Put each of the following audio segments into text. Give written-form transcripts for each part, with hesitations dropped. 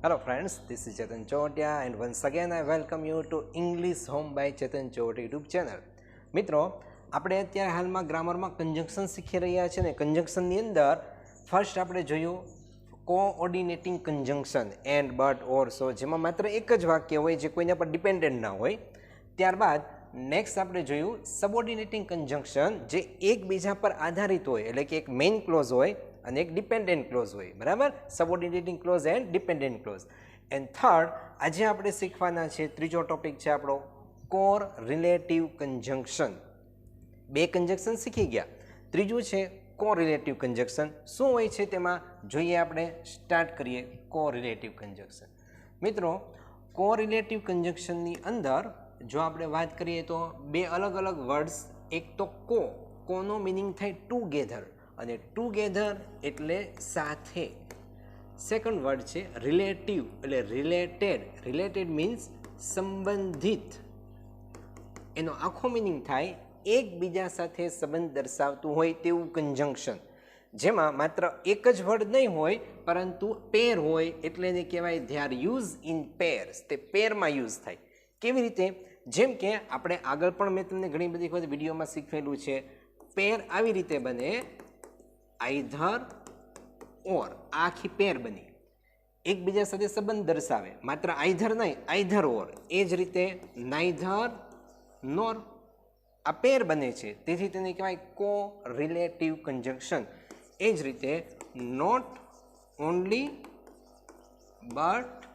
Hello friends, this is Chetan Chotia and once again I welcome you to English Home by Chetan Chotia YouTube channel. મિત્રો આપણે અત્યારે હાલમાં ગ્રામરમાં કન્જંક્શન શીખી રહ્યા છીએ ને કન્જંક્શનની અંદર ફર્સ્ટ આપણે જોયું કોઓર્ડિનેટિંગ કન્જંક્શન એન્ડ બટ ઓર સો જેમાં માત્ર એક જ વાક્ય હોય જે કોઈના પર ડિપેન્ડન્ટ ના હોય. ત્યારબાદ નેક્સ્ટ આપણે જોયું સબઓર્ડિનેટિંગ કન્જંક્શન જે એકબીજા પર આધારિત હોય એટલે કે એક મેઇન ક્લોઝ હોય અને એક ડિપેન્ડન્ટ ક્લોઝ હોય, બરાબર. Subordinating clause and dependent clause. And third આજે આપણે શીખવાના છે ત્રીજો ટોપિક છે આપણો કોર રિલેટિવ કન્જંક્શન. બે કન્જંક્શન શીખી ગયા, ત્રીજું છે કો રિલેટિવ કન્જંક્શન. શું હોય છે તેમાં જોઈએ આપણે. સ્ટાર્ટ કરીએ કો રિલેટિવ કન્જંક્શન. મિત્રો કો રિલેટિવ કન્જંક્શનની અંદર જો આપણે વાત કરીએ તો બે અલગ અલગ વર્ડ્સ, એક તો કોનો મિનિંગ થાય ટુગેધર અને ટુગેધર એટલે સાથે. સેકન્ડ વર્ડ છે રિલેટિવ એટલે રિલેટેડ. રિલેટેડ મીન્સ સંબંધિત. એનો આખો મિનિંગ થાય એકબીજા સાથે સંબંધ દર્શાવતું હોય તેવું કન્જંક્શન, જેમાં માત્ર એક જ વર્ડ નહીં હોય પરંતુ પેર હોય એટલે એને કહેવાય they are use in pairs. તે પેરમાં યુઝ થાય. કેવી રીતે? જેમ કે આપણે આગળ પણ મેં તમને ઘણી બધી વખત વિડીયોમાં શીખવેલું છે. પેર આવી રીતે બને, આઈધર ઓર. આખી પેર બની એકબીજા સાથે સંબંધ દર્શાવે. માત્ર આઈધર નહીં, આઈધર ઓર. એ જ રીતે નાઈધર નોર. આ પેર બને છે, તેથી તેને કહેવાય કો રિલેટિવ કન્જંક્શન. એ જ રીતે નોટ ઓનલી બટ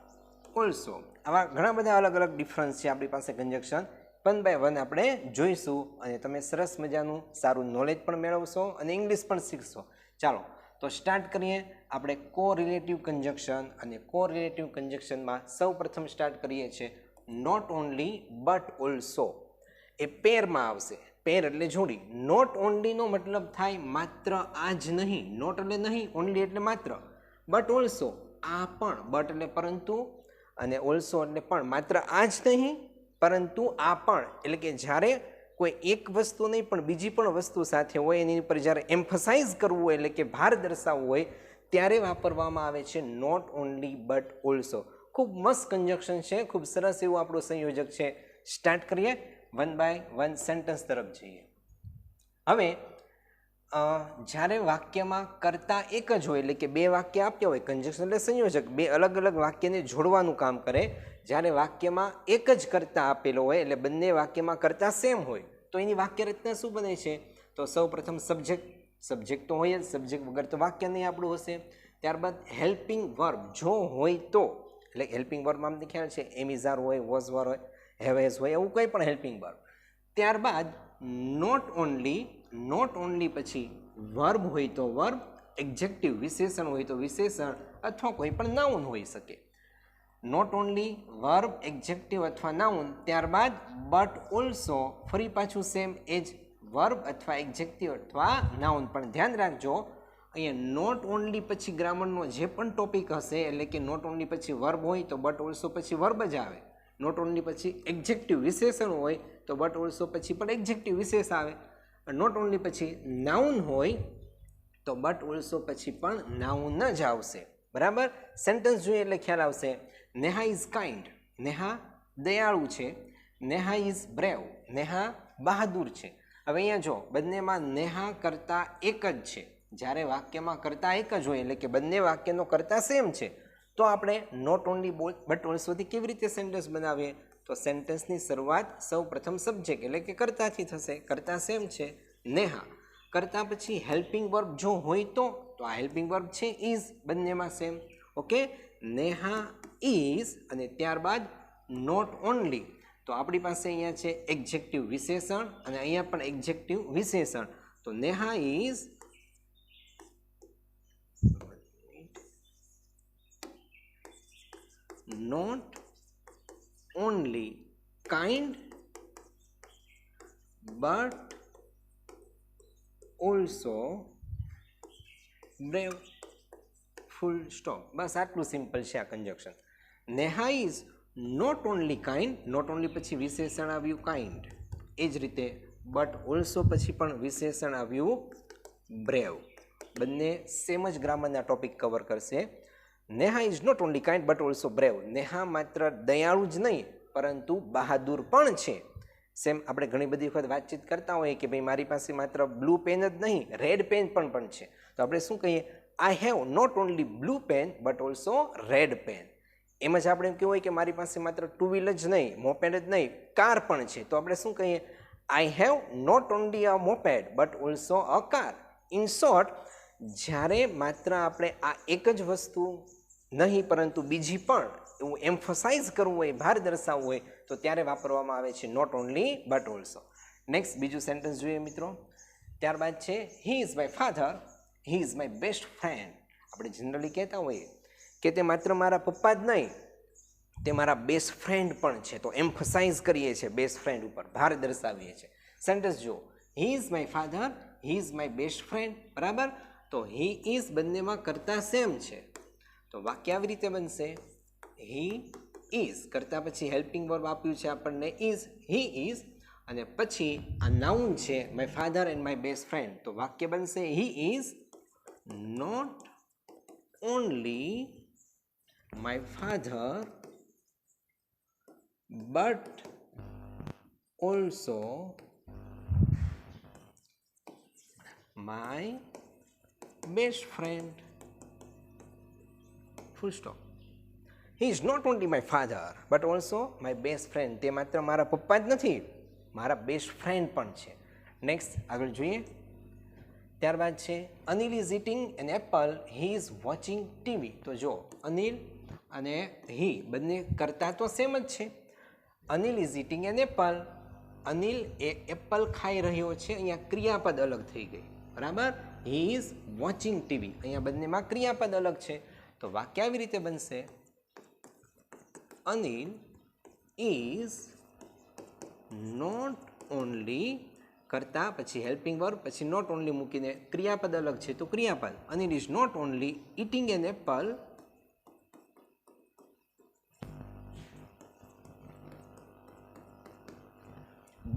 ઓલ્સો. આવા ઘણા બધા અલગ અલગ ડિફરન્સ છે આપણી પાસે કન્જંક્શન. વન બાય વન આપણે જોઈશું અને તમે સરસ મજાનું સારું નોલેજ પણ મેળવશો અને ઇંગ્લિશ પણ શીખશો. ચાલો તો સ્ટાર્ટ કરીએ આપણે કો રિલેટિવ કન્જંક્શન. અને કો રિલેટિવ કન્જંક્શનમાં સૌ પ્રથમ સ્ટાર્ટ કરીએ છીએ નોટ ઓનલી બટ ઓલ્સો. એ પેરમાં આવશે. પેર એટલે જોડી. નોટ ઓનલીનો મતલબ થાય માત્ર આ જ નહીં. નોટ એટલે નહીં, ઓનલી એટલે માત્ર, બટ ઓલ્સો આ પણ. બટ એટલે પરંતુ અને ઓલ્સો એટલે પણ. માત્ર આ જ નહીં પરંતુ આ પણ. એટલે કે જ્યારે કોઈ એક વસ્તુ નહીં પણ બીજી પણ વસ્તુ સાથે હોય એની ઉપર જ્યારે એમ્ફસાઇઝ કરવું હોય એટલે કે ભાર દર્શાવવું હોય ત્યારે વાપરવામાં આવે છે નોટ ઓનલી બટ ઓલ્સો. ખૂબ મસ્ત કન્જંક્શન છે, ખૂબ સરસ એવું આપણું સંયોજક છે. સ્ટાર્ટ કરીએ વન બાય વન સેન્ટેન્સ તરફ જઈએ. હવે જ્યારે વાક્યમાં કરતા એક જ હોય એટલે કે બે વાક્ય આપ્યા હોય, કન્જંક્શન એટલે સંયોજક, બે અલગ અલગ વાક્યને જોડવાનું કામ કરે. જ્યારે વાક્યમાં એક જ કરતા આપેલો હોય એટલે બંને વાક્યમાં કરતા સેમ હોય તો એની વાક્ય રચના શું બને છે? તો સૌ પ્રથમ સબ્જેક્ટ. સબ્જેક્ટ તો હોય જ, સબ્જેક્ટ વગર તો વાક્ય નહીં આપણું હશે. ત્યારબાદ હેલ્પિંગ વર્બ જો હોય તો, એટલે હેલ્પિંગ વર્બમાં અમને ખ્યાલ છે એમ ઇઝ આર હોય, વોઝ વર હોય, હેવ હેઝ હોય, એવું કંઈ પણ હેલ્પિંગ વર્બ. ત્યારબાદ નોટ ઓનલી. નોટ ઓનલી પછી વર્બ હોય તો વર્બ, એક્ઝેક્ટિવ વિશેષણ હોય તો વિશેષણ અથવા કોઈ પણ નાઉન હોઈ શકે. નોટ ઓનલી વર્બ, એક્ઝેક્ટિવ અથવા નાઉન. ત્યારબાદ બટ ઓલ્સો, ફરી પાછું સેમ એજ વર્બ અથવા એક્ઝેક્ટિવ અથવા નાઉન. પણ ધ્યાન રાખજો અહીંયા નોટ ઓનલી પછી ગ્રામરનો જે પણ ટોપિક હશે એટલે કે નોટ ઓનલી પછી વર્બ હોય તો બટ ઓલ્સો પછી વર્બ જ આવે. નોટ ઓનલી પછી એક્ઝેક્ટિવ વિશેષણ હોય તો બટ ઓલ્સો પછી પણ એક્ઝેક્ટિવ વિશેષ આવે. નોટ ઓનલી પછી નાઉન હોય તો બટ ઓલ્સો પછી પણ નાઉન જ આવશે, બરાબર. સેન્ટેન્સ જોઈએ એટલે ખ્યાલ આવશે. Neha is kind. નેહા દયાળુ છે. Neha is brave. નેહા બહાદુર છે. હવે અહીંયા જો બંનેમાં નેહા કરતા એક જ છે. જ્યારે વાક્યમાં કરતા એક જ હોય એટલે કે બંને વાક્યનો કરતા સેમ છે તો આપણે નોટ ઓનલી બટ ઓલ્સોથી કેવી રીતે સેન્ટેન્સ બનાવીએ? તો સેન્ટેન્સની શરૂઆત સૌ પ્રથમ સબ્જેક્ટ એટલે કે કરતાથી થશે. કરતા સેમ છે નેહા. કરતા પછી હેલ્પિંગ વર્બ જો હોય તો આ હેલ્પિંગ વર્બ છે ઇઝ, બંનેમાં સેમ. Okay, Neha is. અને ત્યારબાદ નોટ ઓનલી તો આપણી પાસે અહીંયા છે એક્ઝેક્ટિવ વિશેષણ અને અહીંયા પણ એક્ઝેક્ટિવ વિશેષણ. તો Neha is not only kind but also brave. Full stop. બસ આટલું સિમ્પલ છે આ conjunction. Neha is not only kind. Not only પછી વિશેષણ આવ્યું કાઇન્ડ. એ જ રીતે બટ ઓલ્સો પછી પણ વિશેષણ આવ્યું બ્રેવ. બંને સેમ જ ગ્રામરના ટોપિક કવર કરશે. Neha is not only kind but also brave. Neha માત્ર દયાળુ જ નહીં પરંતુ બહાદુર પણ છે. સેમ આપણે ઘણી બધી વખત વાતચીત કરતા હોઈએ કે ભાઈ મારી પાસે માત્ર બ્લુ પેન જ નહીં, રેડ પેન પણ છે. તો આપણે શું કહીએ? I have not only blue pen but also red pen. એમ જ આપણે કેવું હોય કે મારી પાસે માત્ર ટુ વ્હીલ જ નહીં, મોપેડ જ નહીં, કાર પણ છે. તો આપણે શું કહીએ? I have not only a moped but also a car. In short, જ્યારે માત્ર આપણે આ એક જ વસ્તુ નહીં પરંતુ બીજી પણ એવું એમ્ફસાઇઝ કરવું હોય, ભાર દર્શાવવું હોય, તો ત્યારે વાપરવામાં આવે છે not only but also. Next બીજું સેન્ટેન્સ જોઈએ મિત્રો. ત્યારબાદ છે he is my father, he is my best friend. આપણે જનરલી કહેતા હોઈએ કે તે માત્ર મારા પપ્પા જ નહીં, તે મારા બેસ્ટ ફ્રેન્ડ પણ છે. તો એમ્ફસાઇઝ કરીએ છીએ બેસ્ટ ફ્રેન્ડ ઉપર, ભાર દર્શાવીએ છીએ. સેન્ટેન્સ જુઓ. હી is my father, he is my best friend. બરાબર? તો હી ઇઝ બંનેમાં કરતા સેમ છે. તો વાક્ય આવી રીતે બનશે. હી ઇઝ કરતા પછી હેલ્પિંગ વર્બ આપ્યું છે આપણને ઇઝ, હી ઇઝ, અને પછી આ નાઉન છે my father and my best friend. તો વાક્ય બનશે he is not only my father but also my best friend. Full stop. He is not only my father but also my best friend. તે માત્ર મારા પપ્પા જ નથી, મારા બેસ્ટ ફ્રેન્ડ પણ છે. નેક્સ્ટ આગળ જોઈએ. ત્યારબાદ છે Anil is eating an Apple, he is watching TV. તો જો અનિલ અને હી બંને કરતા તો સેમ જ છે. Anil is eating an Apple, Anil A Apple ખાઈ રહ્યો છે. અહીંયા ક્રિયાપદ અલગ થઈ ગઈ. બરાબર? હી ઇઝ વોચિંગ ટીવી, અહીંયા બંનેમાં ક્રિયાપદ અલગ છે. તો વાક્ય આવી રીતે બનશે. અનિલ ઇઝ નોટ ઓનલી કરતા પછી હેલ્પિંગ વર્બ પછી નોટ ઓનલી મૂકીને ક્રિયાપદ અલગ છે તો ક્રિયાપદ. Anil is not only eating an apple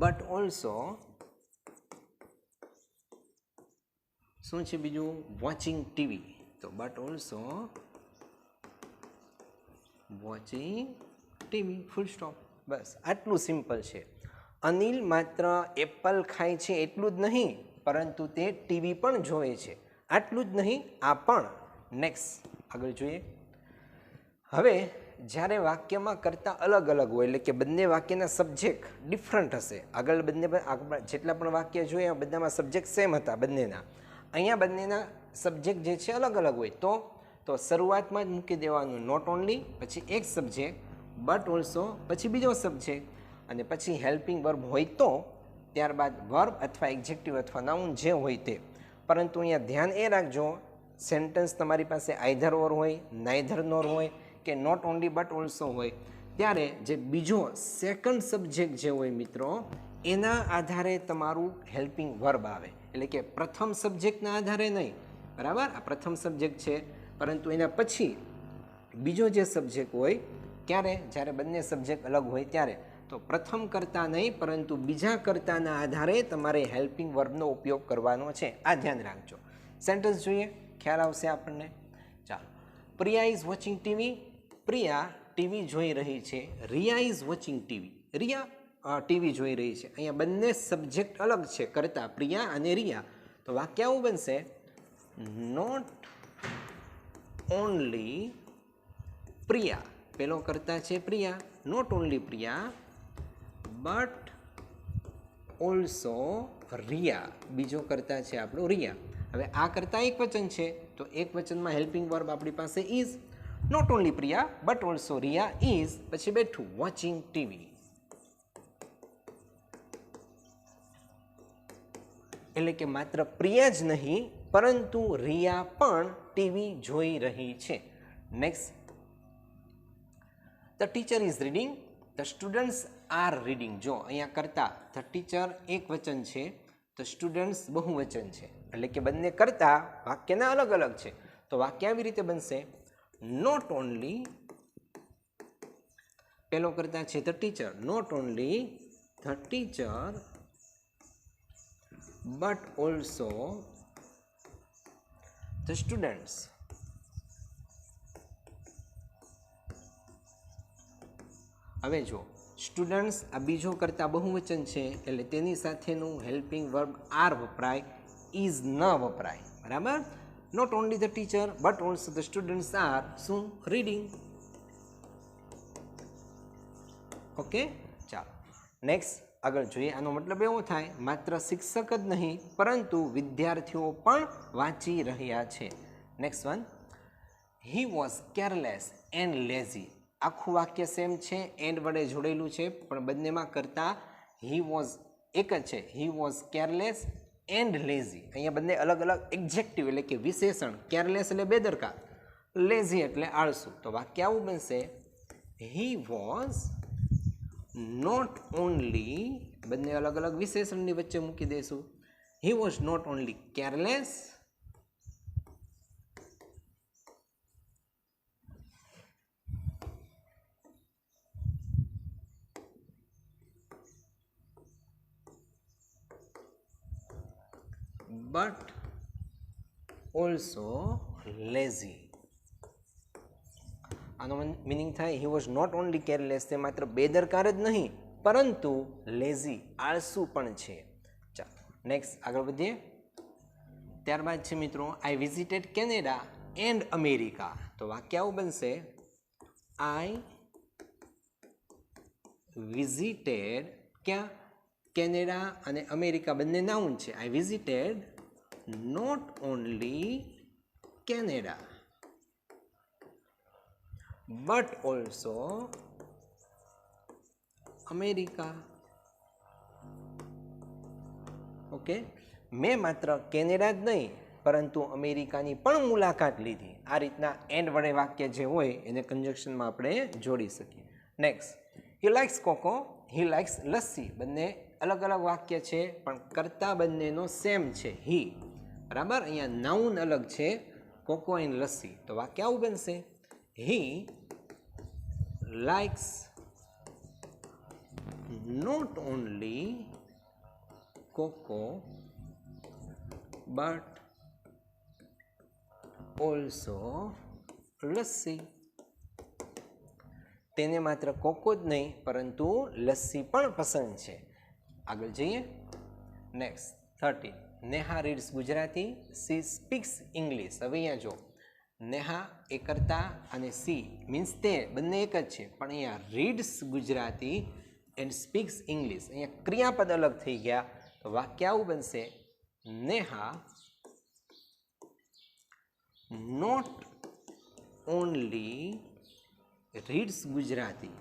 but also શું છે બીજું? Watching TV. તો but also watching TV. Full stop. બસ આટલું સિમ્પલ છે. અનિલ માત્ર એપલ ખાય છે એટલું જ નહીં પરંતુ તે ટીવી પણ જોવે છે. આટલું જ નહીં, આ પણ. નેક્સ્ટ આગળ જોઈએ. હવે જ્યારે વાક્યમાં કરતા અલગ અલગ હોય એટલે કે બંને વાક્યના સબ્જેક્ટ ડિફરન્ટ હશે. આગળ બંને જેટલા પણ વાક્ય જોઈએ બધામાં સબ્જેક્ટ સેમ હતા બંનેના. અહીંયા બંનેના સબ્જેક્ટ જે છે અલગ અલગ હોય તો શરૂઆતમાં જ મૂકી દેવાનું નોટ ઓનલી, પછી એક સબ્જેક્ટ, બટ ઓલ્સો, પછી બીજો સબ્જેક્ટ, અને પછી હેલ્પિંગ વર્બ હોય તો ત્યારબાદ વર્બ અથવા એડજેક્ટિવ અથવા નાઉન જે હોય તે. પરંતુ અહીંયા ધ્યાન એ રાખજો, સેન્ટેન્સ તમારી પાસે આઈધર ઓર હોય, નાઈધર નોર હોય કે નોટ ઓનલી બટ ઓલ્સો હોય, ત્યારે જે બીજો સેકન્ડ સબ્જેક્ટ જે હોય મિત્રો એના આધારે તમારું હેલ્પિંગ વર્બ આવે. એટલે કે પ્રથમ સબ્જેક્ટના આધારે નહીં. બરાબર? આ પ્રથમ સબ્જેક્ટ છે પરંતુ એના પછી બીજો જે સબ્જેક્ટ હોય ક્યારે? જ્યારે બંને સબ્જેક્ટ અલગ હોય ત્યારે. તો પ્રથમ કરતાં નહીં પરંતુ બીજા કરતાના આધારે તમારે હેલ્પિંગ વર્બનો ઉપયોગ કરવાનો છે. આ ધ્યાન રાખજો. સેન્ટેન્સ જોઈએ, ખ્યાલ આવશે આપણને. ચાલો. Priya is watching TV. Priya TV જોઈ રહી છે. Riya is watching TV. Riya TV જોઈ રહી છે. અહીંયા બંને સબ્જેક્ટ અલગ છે કરતા, પ્રિયા અને રિયા. તો વાક્ય આવું બનશે. નોટ ઓનલી પ્રિયા, પેલો કરતા છે Priya, not only Priya but also Riya, બીજો કરતા છે આપણો રિયા. હવે આ કરતા એક વચન છે તો એક વચનમાં હેલ્પિંગ વર્બ આપણી પાસે is. Not only Priya but also Riya is, પછી બેઠું વોચિંગ ટીવી. એટલે કે માત્ર પ્રિયા જ નહીં પરંતુ રિયા પણ ટીવી જોઈ રહી છે. Next. The teacher is reading, the students R reading. જો અહીંયા કરતા ધ ટીચર એક વચન છે, ધ સ્ટુડન્ટ્સ બહુવચન છે. એટલે કે બંને કરતા વાક્યના અલગ અલગ છે. તો વાક્ય આવી રીતે બનશે. નોટ ઓનલી, પેલો કરતા છે the teacher, not only the teacher but also the students હવે જો સ્ટુડન્ટ્સ આ બીજો કરતાં બહુવચન છે એટલે તેની સાથેનું હેલ્પિંગ વર્બ આર વપરાય, ઇઝ ન વપરાય. બરાબર. Not only the teacher but also the students are શું રીડિંગ. ઓકે, ચાલો નેક્સ્ટ આગળ જોઈએ. આનો મતલબ એવો થાય માત્ર શિક્ષક જ નહીં પરંતુ વિદ્યાર્થીઓ પણ વાંચી રહ્યા છે. Next one, he was careless and lazy. આખું વાક્ય સેમ છે, એન્ડ વડે જોડેલું છે, પણ બંનેમાં કરતાં હી વોઝ એક જ છે. He was careless and lazy. અહીંયા બંને અલગ અલગ એક્ઝેક્ટિવ એટલે કે વિશેષણ. કેરલેસ એટલે બેદરકાર, લેઝી એટલે આળસુ. તો વાક્ય આવું બનશે, હી વોઝ નોટ ઓનલી, બંને અલગ અલગ વિશેષણની વચ્ચે મૂકી દઈશું. He was not only careless but also lazy. આનો મિનિંગ થાય he was not only careless, તે માત્ર બેદરકાર જ નહીં પરંતુ લેઝી આળસુ પણ છે. ચાલો નેક્સ્ટ આગળ વધીએ. ત્યારબાદ છે મિત્રો, I visited Canada and America. તો વાક્ય આવું બનશે, આઈ વિઝિટેડ, ક્યાં? કેનેડા અને અમેરિકા બંને નાઉન છે. I visited not only Canada but also America. Okay, મેં માત્ર કેનેડા જ નહીં પરંતુ અમેરિકાની પણ મુલાકાત લીધી. આ રીતના એન્ડ વડે વાક્ય જે હોય એને કંજક્શનમાં આપણે જોડી શકીએ. Next, he likes cocoa, he likes lassi. બંને અલગ અલગ વાક્ય છે પણ કરતા બંનેનો સેમ છે, હી. બરાબર. અહીંયા નાઉન અલગ છે, કોકો એન્ડ લસ્સી. તો વાક્ય આવું બનશે, he likes not only cocoa but also lassi. તેને માત્ર કોકો જ નહીં પરંતુ લસ્સી પણ પસંદ છે. આગળ જઈએ. Next 13, Neha reads Gujarati, C speaks English. હવે અહીંયા જો નેહા એ કરતા અને સી મીન્સ તે બંને એક જ છે, પણ અહીંયા reads Gujarati and speaks English, અહીંયા ક્રિયાપદ અલગ થઈ ગયા. તો વાક્ય આવું બનશે, Neha not only reads Gujarati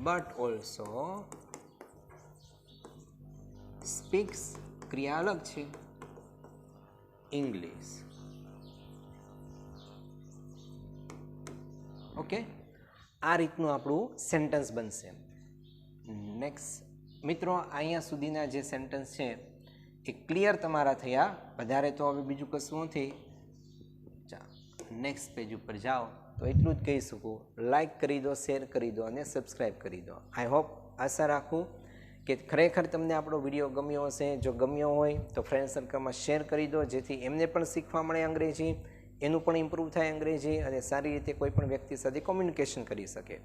but also speaks, ક્રિયા અલગ છે, ઇંગ્લિશ. ઓકે, આ રીતનું આપણું સેન્ટેન્સ બનશે. નેક્સ્ટ મિત્રો, અહીંયા સુધીના જે સેન્ટેન્સ છે એ ક્લિયર તમારા થયા. વધારે તો હવે બીજું કશું નથી. નેક્સ્ટ પેજ ઉપર જાઓ તો એટલું જ કહી શકું, લાઈક કરી દો, શેર કરી દો અને સબસ્ક્રાઈબ કરી દો. આઈ હોપ, આશા રાખું કે ખરેખર તમને આપણો વિડીયો ગમ્યો હશે. જો ગમ્યો હોય તો ફ્રેન્ડ સર્કલમાં શેર કરી દો, જેથી એમને પણ શીખવા મળે અંગ્રેજી, એનું પણ ઇમ્પ્રૂવ થાય અંગ્રેજી, અને સારી રીતે કોઈ પણ વ્યક્તિ સાથે કોમ્યુનિકેશન કરી શકે.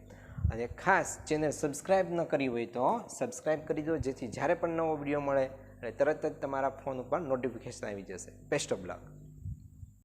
અને ખાસ ચેનલ સબસ્ક્રાઈબ ન કરી હોય તો સબસ્ક્રાઈબ કરી દો, જેથી જ્યારે પણ નવો વિડીયો મળે એટલે તરત જ તમારા ફોન ઉપર નોટિફિકેશન આવી જશે. Best of luck.